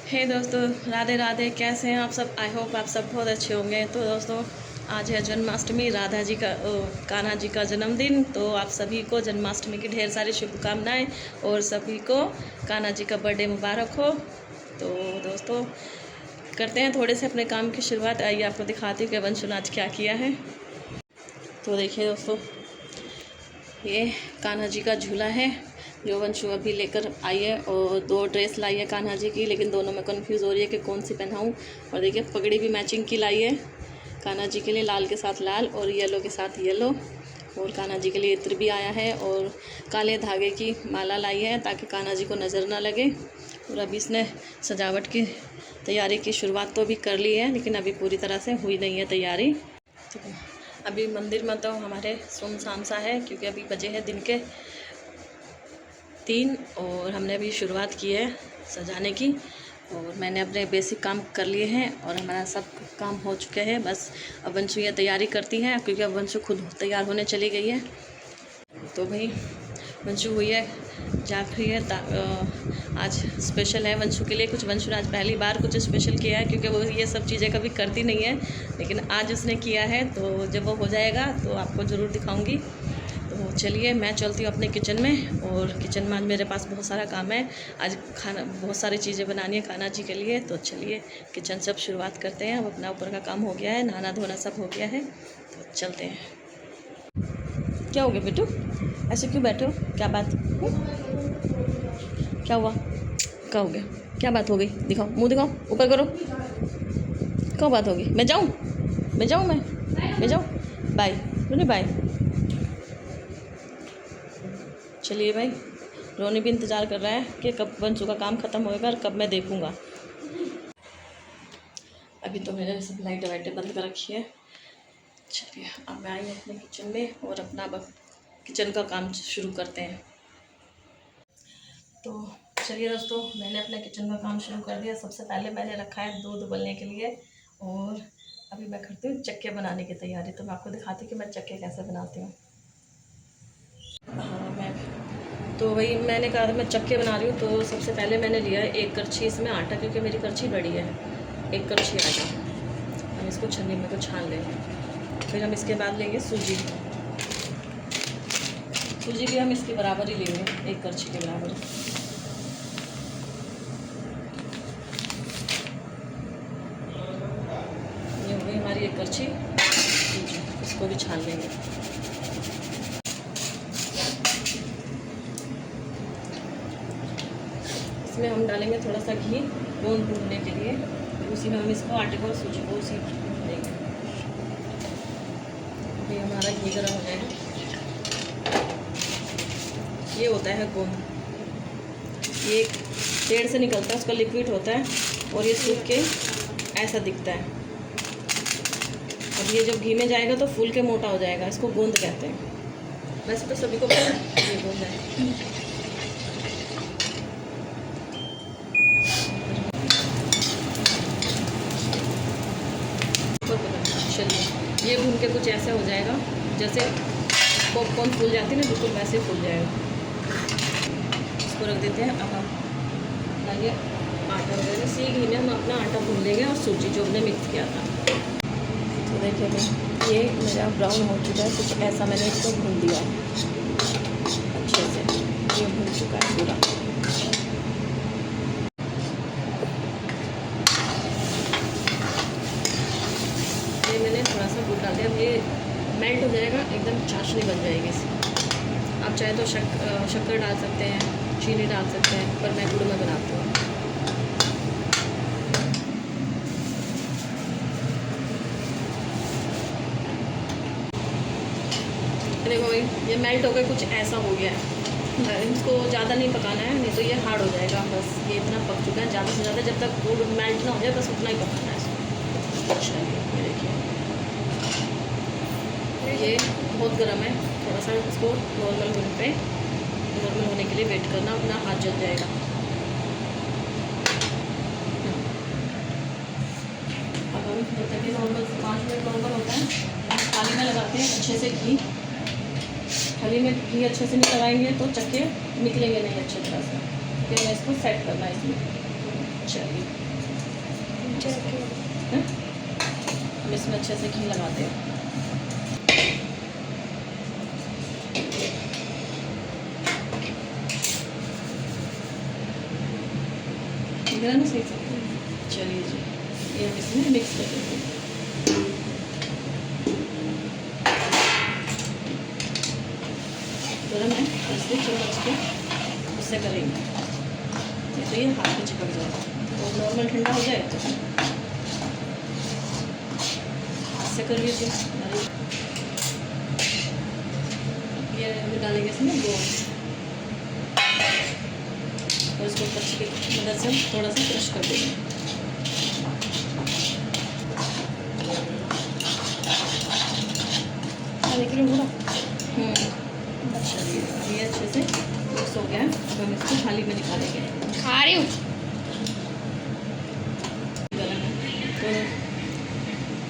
हे दोस्तों, राधे राधे। कैसे हैं आप सब? आई होप आप सब बहुत अच्छे होंगे। तो दोस्तों, आज है जन्माष्टमी, राधा जी का कान्हा जी का जन्मदिन। तो आप सभी को जन्माष्टमी की ढेर सारी शुभकामनाएं और सभी को कान्हा जी का बर्थडे मुबारक हो। तो दोस्तों, करते हैं थोड़े से अपने काम की शुरुआत। आइए आपको दिखाती हूँ कि वंशु ने आज क्या किया है। तो देखिए दोस्तों, ये कान्हा जी का झूला है जो वंशु अभी लेकर आई है, और 2 ड्रेस लाई है कान्हा जी की, लेकिन दोनों में कंफ्यूज हो रही है कि कौन सी पहनाऊँ। और देखिए, पगड़ी भी मैचिंग की लाई है कान्हा जी के लिए, लाल के साथ लाल और येलो के साथ येलो। और कान्हा जी के लिए इत्र भी आया है और काले धागे की माला लाई है ताकि कान्हा जी को नज़र ना लगे। और अभी इसने सजावट की तैयारी की शुरुआत तो अभी कर ली है, लेकिन अभी पूरी तरह से हुई नहीं है तैयारी। तो अभी मंदिर में तो हमारे सुनसान सा है, क्योंकि अभी बजे हैं दिन के 3 और हमने अभी शुरुआत की है सजाने की। और मैंने अपने बेसिक काम कर लिए हैं और हमारा सब काम हो चुके हैं। बस अब वंशु ये तैयारी करती है, क्योंकि अब वंशु खुद तैयार होने चली गई है। तो भाई वंशु हुई है, जाग रही है। आज स्पेशल है वंशु के लिए कुछ। वंशु ने आज पहली बार कुछ स्पेशल किया है, क्योंकि वो ये सब चीज़ें कभी करती नहीं है, लेकिन आज उसने किया है। तो जब वो हो जाएगा तो आपको ज़रूर दिखाऊंगी। तो चलिए, मैं चलती हूँ अपने किचन में। और किचन में आज मेरे पास बहुत सारा काम है। आज खाना, बहुत सारी चीज़ें बनानी है कान्हा जी के लिए। तो चलिए किचन से अब शुरुआत करते हैं। अब अपना ऊपर का काम हो गया है, नहाना धोना सब हो गया है, तो चलते हैं। क्या हो गया बेटू, ऐसे क्यों बैठे हो? क्या बात? क्या हुआ? क्या हो गया? क्या बात हो गई? दिखाओ, मुंह दिखाओ, ऊपर करो। क्या बात होगी? मैं जाऊँ? मैं जाऊँ? बाय रोनी, बाय। चलिए भाई, रोनी भी इंतज़ार कर रहा है कि कब वंशु का काम ख़त्म होएगा और कब मैं देखूँगा। अभी तो मैंने सब लाइटें वाइटें बंद कर रखी है। चलिए, अब मैं आई अपने किचन में और अपना किचन का काम शुरू करते हैं। तो चलिए दोस्तों, मैंने अपने किचन का काम शुरू कर दिया। सबसे पहले मैंने रखा है दूध उबलने के लिए, और अभी मैं करती हूँ चक्के बनाने की तैयारी। तो मैं आपको दिखाती हूँ कि मैं चक्के कैसे बनाती हूँ। तो वही मैंने कहा था मैं चक्के बना रही हूँ। तो सबसे पहले मैंने लिया है 1 करछी इसमें आटा, क्योंकि मेरी करछी बड़ी है। 1 करछी आटा, हम इसको छन्नी में को छान लेंगे। फिर हम इसके बाद लेंगे सूजी। सूजी भी हम इसके बराबर ही लेंगे, 1 करछी के बराबर। ये हो गई हमारी 1 करछी सूजी, इसको भी छान लेंगे। इसमें हम डालेंगे थोड़ा सा घी गोंद भूनने के लिए। उसी में हम इसको आटे को सूजी को उसी देंगे। ये हमारा घी गर्म हो जाएगा। ये होता है गोंद, ये पेड़ से निकलता है, उसका लिक्विड होता है, और ये सूख के ऐसा दिखता है। अब ये जब घी में जाएगा तो फूल के मोटा हो जाएगा, इसको गोंद कहते हैं। वैसे तो सभी को पता है ये गोंद है। चलिए, ये भून के कुछ ऐसा हो जाएगा जैसे पॉपकॉर्न फूल जाती है ना, बिल्कुल वैसे फूल जाएगा। इसको रख देते हैं। अब हम डालिए आटा वगैरह। इसी घी में हम अपना आटा भून लेंगे और सूजी जो हमने मिक्स किया था। तो देखिए भाई, ये मेरा ब्राउन हो चुका है, कुछ ऐसा मैंने इसको भून दिया अच्छे से। ये भून चुका है पूरा। ये मैंने थोड़ा सा गुड़ डाल दिया। अब ये मेल्ट हो जाएगा, एकदम चाशनी बन जाएगी इसकी। आप चाहे तो शक्कर डाल सकते हैं, चीनी डाल सकते हैं, पर मैं गुड़ में बनाती हूँ। देखो भाई, ये मेल्ट हो गया, कुछ ऐसा हो गया है। इसको ज़्यादा नहीं पकाना है, नहीं तो ये हार्ड हो जाएगा। बस ये इतना पक चुका है, ज़्यादा से ज़्यादा जब तक गुड़ मेल्ट ना हो जाए, बस उतना ही पकाना है इसको। अच्छा, ये देखिए, ये बहुत गर्म है। थोड़ा सा इसको नॉर्मल होने के लिए वेट करना, अपना हाथ जल जाएगा। अब हम जब तक नॉर्मल 5 मिनट नॉर्मल होता है, थाली में लगाते हैं अच्छे से घी। थाली में घी अच्छे से नहीं लगाएंगे तो चक्के निकलेंगे नहीं अच्छी तरह से। फिर मैं इसको सेट करना है इसमें। चलिए हैं? हम इसमें अच्छे से घी लगाते हैं। गरम सही से चलिए जी, ये हम इसमें मिक्स कर देंगे। गरम है इसलिए चम्मच के उससे करेंगे, तो ये हाथ में चिपक जाएगा। तो नॉर्मल ठंडा हो जाए तो हाथ से कर लीजिए। ये डालेंगे इसमें गोल और इसको कच्ची की मदद से थोड़ा सा क्रश कर देंगे। लेकिन पूरा चलिए ये अच्छे से मिक्स हो गया है। तो हम इसको थाली में निकालेंगे। खा रही हूँ। तो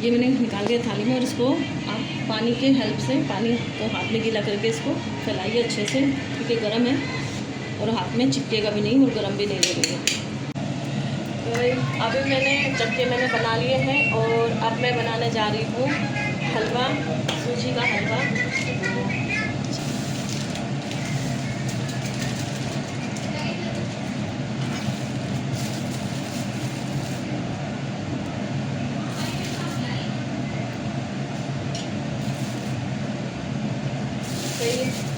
ये मैंने निकाल दिया थाली में, और इसको आप पानी के हेल्प से, पानी को हाथ में गीला करके इसको फैलाइए अच्छे से, क्योंकि गर्म है और हाथ में चिपकेगा भी नहीं और गर्म भी नहीं लगेगा। तो अभी मैंने बना लिए हैं, और अब मैं बनाने जा रही हूँ हलवा, सूजी का हलवा।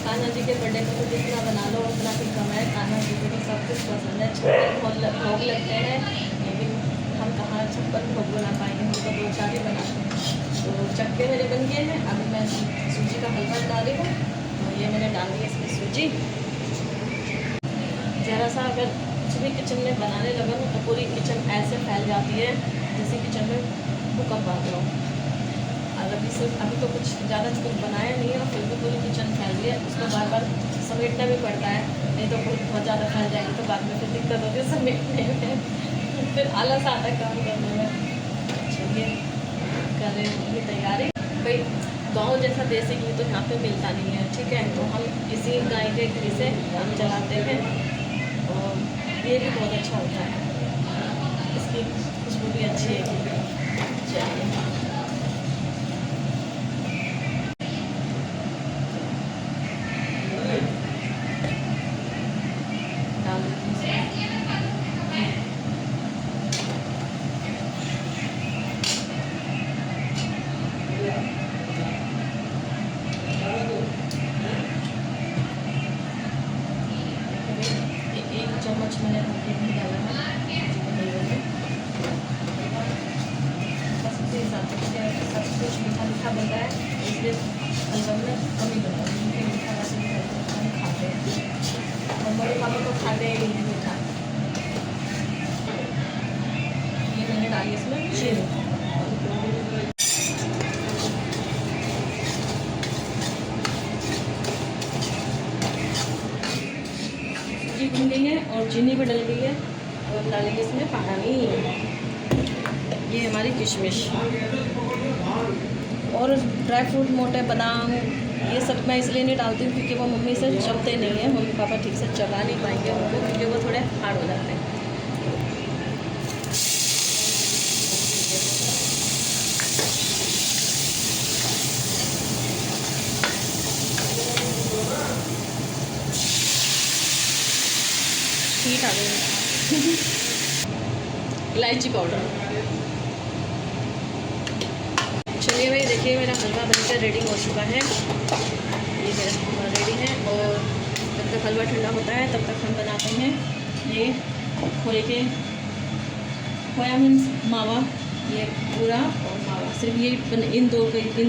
कान्हा जी के बर्थडे में तो जितना बना लो उतना ही कम है। कान्हा जी को तो सब कुछ पसंद है। छप्पन भोग लगते हैं, लेकिन हम कहाँ 56 भोग बना पाएंगे, हम तो 2-4 ही बनाते हैं। तो चक्के मेरे बन गए हैं। अभी मैं सूजी का हलवा बना रही हूँ। तो ये मैंने डाल दी इसमें सूजी। ज़रा सा अगर कुछ भी किचन में बनाने लगा तो पूरी किचन ऐसे फैल जाती है जैसे किचन में भूकंप आ गया हो। और अभी तो कुछ ज़्यादा कुछ बनाया नहीं है, और फिर भी पूरी किचन फैल गई है। उसको बार बार समेटना भी पड़ता है, नहीं तो बहुत ज़्यादा फैल जाएगी तो बाद में फिर दिक्कत होती है समेटने में, फिर आलस आता है काम करने में। चलिए कर रहे हैं अपनी तैयारी। भाई गाँव जैसा देसी घी तो यहाँ पे मिलता नहीं है, ठीक है। तो हम इसी गाय के घी से हम चलाते हैं, और ये भी बहुत अच्छा होता है, इसकी खुशबू भी अच्छी है। चलिए चम्मच मैंने घी डाला है बस उसी हिसाब से, सब कुछ मीठा मीठा बनता है, इसलिए हलवा में कमी बना है। मीठा वैसे भी हम खाते हैं, और बड़े पापा तो खाते ही नहीं मीठा। ये मैंने डाली इसमें चीनी। भून गई है और चीनी भी डल गई है, और डालेंगे इसमें पानी। ये हमारी किशमिश और ड्राई फ्रूट, मोटे बादाम, ये सब मैं इसलिए नहीं डालती हूँ क्योंकि वो मम्मी से चबते नहीं हैं। मम्मी पापा ठीक से चबा नहीं पाएंगे उनको, क्योंकि वो थोड़े हार्ड हो जाते हैं। हीट आ गई। इलायची पाउडर। चलिए भाई देखिए मेरा हलवा बनकर रेडी हो चुका है। ये मेरा हलवा रेडी है, और जब तक हलवा ठंडा होता है तब तक हम बनाते हैं ये खोया मीन्स मावा, ये पूरा और मावा। सिर्फ ये इन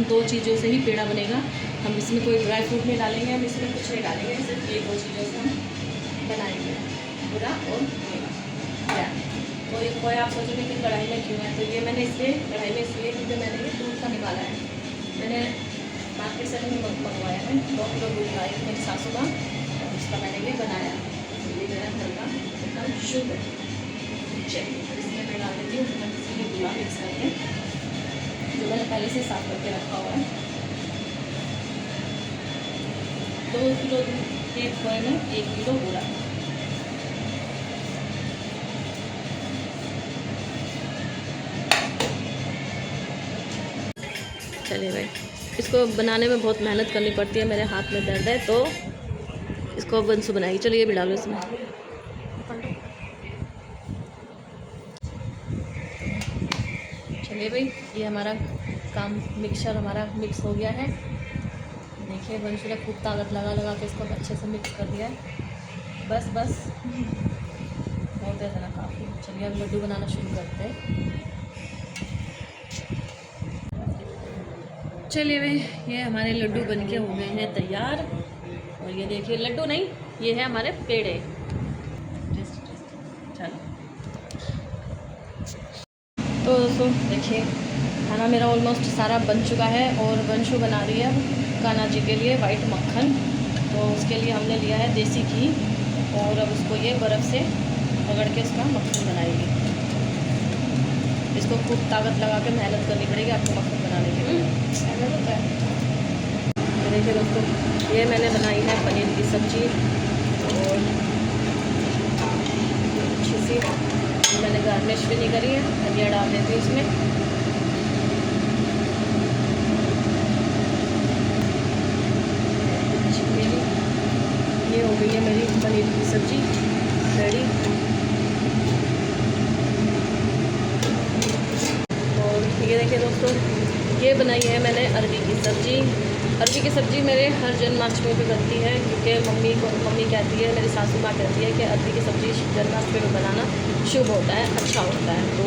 दो चीज़ों से ही पेड़ा बनेगा। हम इसमें कोई ड्राई फ्रूट नहीं डालेंगे, हम इसमें कुछ नहीं डालेंगे, सिर्फ ये 2 चीज़ों से हम बनाएंगे, पूरा और खोया। तो ये खोया आप सोचोगे कि कढ़ाई में क्यों है, तो ये मैंने इसलिए कढ़ाई में इसलिए क्योंकि मैंने ये दूध का निकाला है। मैंने मार्केट से नहीं मंगवाया है, 2 किलो दूध लाए मेरी सासू का, और उसका मैंने ये बनाया। ये मेरा घर का एकदम शुद्ध है। चलिए इसमें मैं डाल देती हूँ इसलिए गुलाब मिक्स करके, जो मैंने पहले से साफ करके रखा हुआ है। 2 किलो दूध के खोए में 1 किलो गुड़ा। चलिए भाई, इसको बनाने में बहुत मेहनत करनी पड़ती है, मेरे हाथ में दर्द है, तो इसको बंसू बनाएगी। चलिए ये भी डालो इसमें। चलिए भाई, ये हमारा काम मिक्सचर हमारा मिक्स हो गया है। देखिए बंसू ने खूब ताकत लगा लगा के इसको अच्छे से मिक्स कर दिया है। बस बहुत है इतना काफ़ी। चलिए अब लड्डू बनाना शुरू करते हैं। चलिए भाई, ये हमारे लड्डू बनके हो गए हैं तैयार। और ये देखिए लड्डू नहीं, ये है हमारे पेड़े। चलो तो दोस्तों देखिए, खाना मेरा ऑलमोस्ट सारा बन चुका है और बंशु बना रही है अब कान्हा जी के लिए वाइट मक्खन। तो उसके लिए हमने लिया है देसी घी और अब उसको ये बर्फ़ से रगड़ के उसका मक्खन बनाएगी। इसको खूब ताकत लगा के मेहनत करनी पड़ेगी आपको मक्खन बनाने के लिए। तो देखिए दोस्तों, ये मैंने बनाई है पनीर की सब्ज़ी और अच्छी सी मैंने गार्निश भी नहीं करी है, धनिया डाल देती हूँ इसमें। ये हो गई है मेरी पनीर की सब्ज़ी रेडी। और ये देखिए दोस्तों, ये बनाई है मैंने अरबी की सब्ज़ी। अरबी की सब्ज़ी मेरे हर जन्माष्टमी पे बनती है, क्योंकि मम्मी कहती है, मेरी सासू माँ कहती है कि अरबी की सब्ज़ी जन्माष्टमी में बनाना शुभ होता है, अच्छा होता है। तो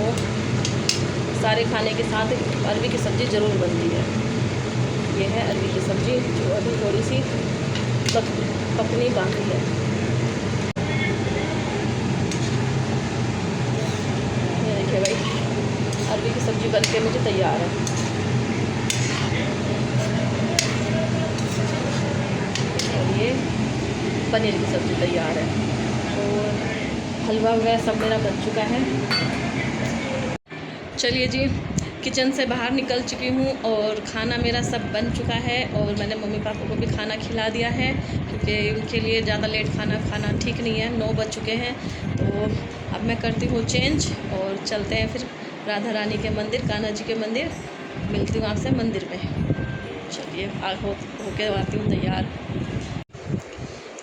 सारे खाने के साथ अरबी की सब्ज़ी ज़रूर बनती है। ये है अरबी की सब्ज़ी जो अभी थोड़ी सी पकनी बाकी है। ये देखिए भाई, अरबी की सब्ज़ी बन के मुझे तैयार है। और ये पनीर की सब्ज़ी तैयार है और हलवा वगैरह सब मेरा बन चुका है। चलिए जी, किचन से बाहर निकल चुकी हूँ और खाना मेरा सब बन चुका है और मैंने मम्मी पापा को भी खाना खिला दिया है, क्योंकि उनके लिए ज़्यादा लेट खाना ठीक नहीं है। 9 बज चुके हैं। तो अब मैं करती हूँ चेंज और चलते हैं फिर राधा रानी के मंदिर, कान्हा जी के मंदिर। मिलती हूँ आपसे मंदिर में। चलिए होके आती हूँ तैयार।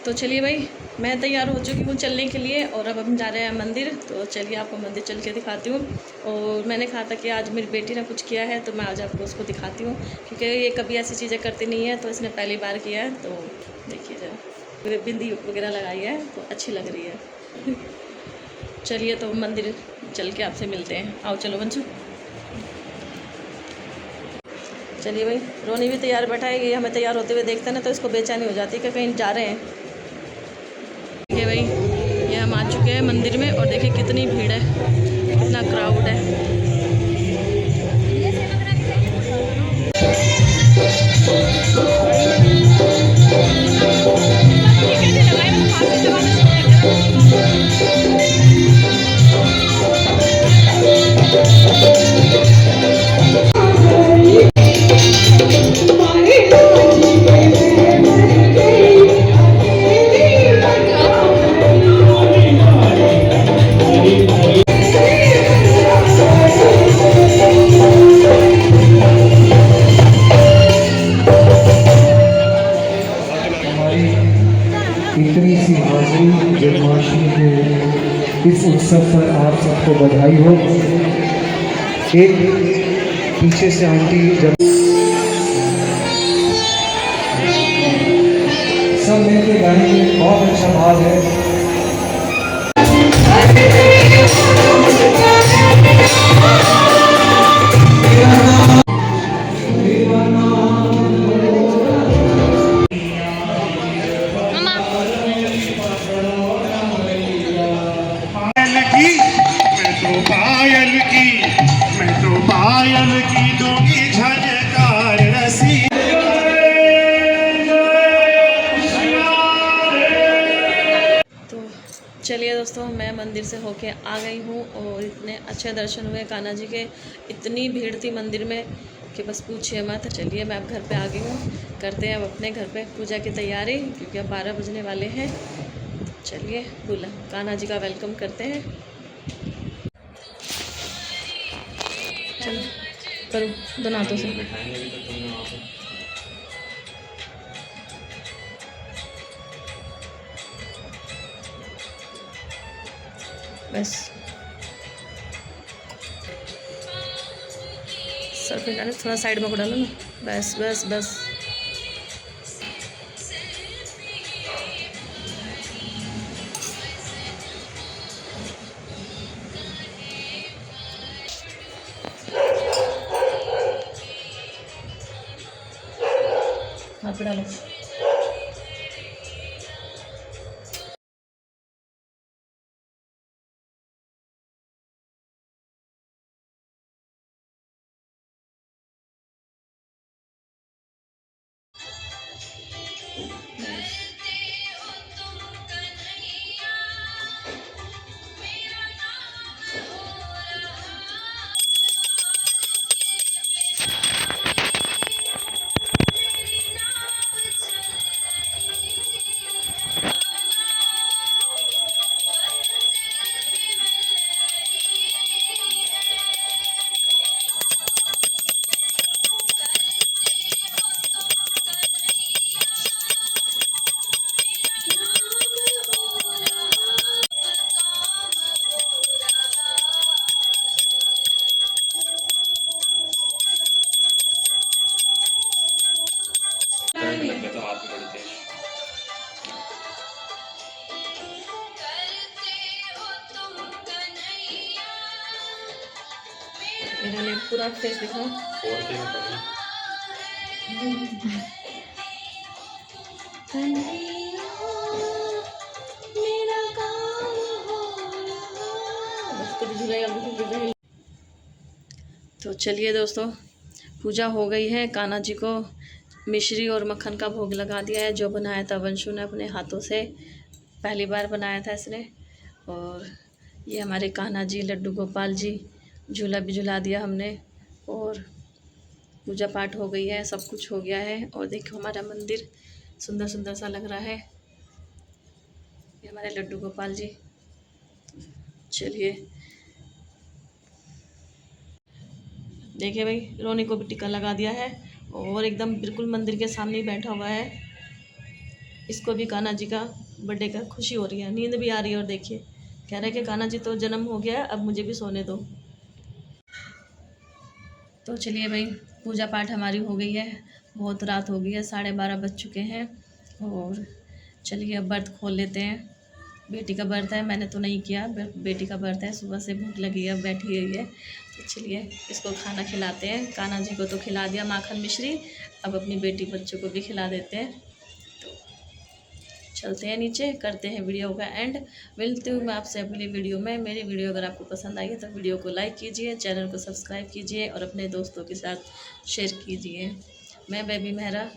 तो चलिए भाई, मैं तैयार हो चुकी हूँ चलने के लिए और अब हम जा रहे हैं मंदिर। तो चलिए आपको मंदिर चल के दिखाती हूँ। और मैंने कहा था कि आज मेरी बेटी ने कुछ किया है, तो मैं आज आपको उसको दिखाती हूँ, क्योंकि ये कभी ऐसी चीज़ें करती नहीं है, तो इसने पहली बार किया है। तो देखिए जरा बिंदी वगैरह लगाई है तो अच्छी लग रही है। चलिए तो मंदिर चल के आपसे मिलते हैं। आओ चलो बंचू। चलिए भाई, रोनी भी तैयार बैठा है। ये हमें तैयार होते हुए देखते ना तो इसको बेचैनी हो जाती है कि कहीं जा रहे हैं। देखिए भाई, ये हम आ चुके हैं मंदिर में और देखिए कितनी भीड़ है, कितना क्राउड है। इतनी सी हाजिरी जन्माष्टमी के इस उत्सव पर आप सबको बधाई हो। एक पीछे से आंटी जब सब मिलके गाएंगे, बहुत अच्छा भाव है। पायल की दूंगी झनकार रसी। तो चलिए दोस्तों, मैं मंदिर से होके आ गई हूँ और इतने अच्छे दर्शन हुए कान्हा जी के। इतनी भीड़ थी मंदिर में कि बस पूछिए मत। चलिए मैं अब घर पे आ गई हूँ, करते हैं अब अपने घर पे पूजा की तैयारी, क्योंकि अब 12 बजने वाले हैं। चलिए बुला कान्हा जी का वेलकम करते हैं। चलिए करो दोनों हाथों से। बैठाएंगे भी तो तुमने वहाँ पे। बस सर पे डालो, थोड़ा साइड में को डालो ना। बस बस बस। हाथ पे डालो। करंट लग गया तो हाथ में बड़ी तेज। मेरा लिए पूरा फेस दिखाओ। 4K में करना। बस कभी झूलेगा बिल्कुल भी नहीं। तो चलिए दोस्तों, पूजा हो गई है। कान्हा जी को मिश्री और मक्खन का भोग लगा दिया है, जो बनाया था वंशु ने अपने हाथों से। पहली बार बनाया था इसने। और ये हमारे कान्हा जी, लड्डू गोपाल जी, झूला भी झुला दिया हमने। और पूजा पाठ हो गई है, सब कुछ हो गया है। और देखो हमारा मंदिर सुंदर सुंदर सा लग रहा है। ये हमारे लड्डू गोपाल जी। चलिए देखिए भाई, रोनी को भी टिक्का लगा दिया है और एकदम बिल्कुल मंदिर के सामने ही बैठा हुआ है। इसको भी कान्हा जी का बर्थडे का खुशी हो रही है, नींद भी आ रही है। और देखिए कह रहे हैं कि कान्हा जी तो जन्म हो गया है, अब मुझे भी सोने दो। तो चलिए भाई, पूजा पाठ हमारी हो गई है। बहुत रात हो गई है, 12:30 बज चुके हैं। और चलिए अब व्रत खोल लेते हैं। बेटी का व्रत है, मैंने तो नहीं किया। बेटी का व्रत है, सुबह से भूख लगी है, बैठी हुई है। तो चलिए इसको खाना खिलाते हैं। कान्हा जी को तो खिला दिया माखन मिश्री, अब अपनी बेटी बच्चों को भी खिला देते हैं। तो चलते हैं नीचे, करते हैं वीडियो का एंड। मिलती हूँ मैं आपसे अगली वीडियो में। मेरी वीडियो अगर आपको पसंद आई है तो वीडियो को लाइक कीजिए, चैनल को सब्सक्राइब कीजिए और अपने दोस्तों के साथ शेयर कीजिए। मैं बेबी मेहरा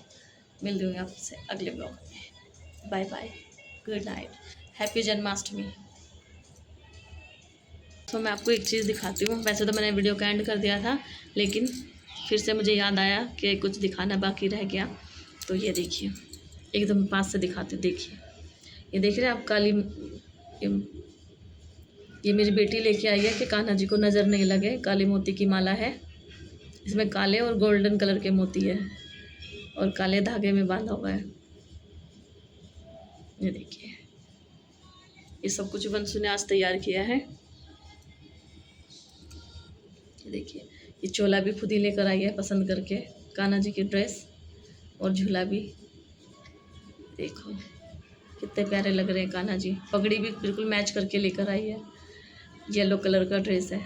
मिल रही हूँ आपसे अगले ब्लॉग में। Bye bye, good night, happy Janmashtami. तो मैं आपको एक चीज़ दिखाती हूँ। वैसे तो मैंने वीडियो का एंड कर दिया था, लेकिन फिर से मुझे याद आया कि कुछ दिखाना बाकी रह गया। तो ये देखिए, एकदम पास से दिखाते। देखिए ये देख रहे हैं आप, काली ये मेरी बेटी लेके आई है कि कान्हा जी को नज़र नहीं लगे। काली मोती की माला है, इसमें काले और गोल्डन कलर के मोती है और काले धागे में बांधा हुआ है। ये देखिए, ये सब कुछ वंशु ने आज तैयार किया है। ये देखिए, ये चोला भी खुद ही लेकर आई है पसंद करके, कान्हा जी की ड्रेस और झूला भी। देखो कितने प्यारे लग रहे हैं कान्हा जी। पगड़ी भी बिल्कुल मैच करके लेकर आई है, येलो कलर का ड्रेस है।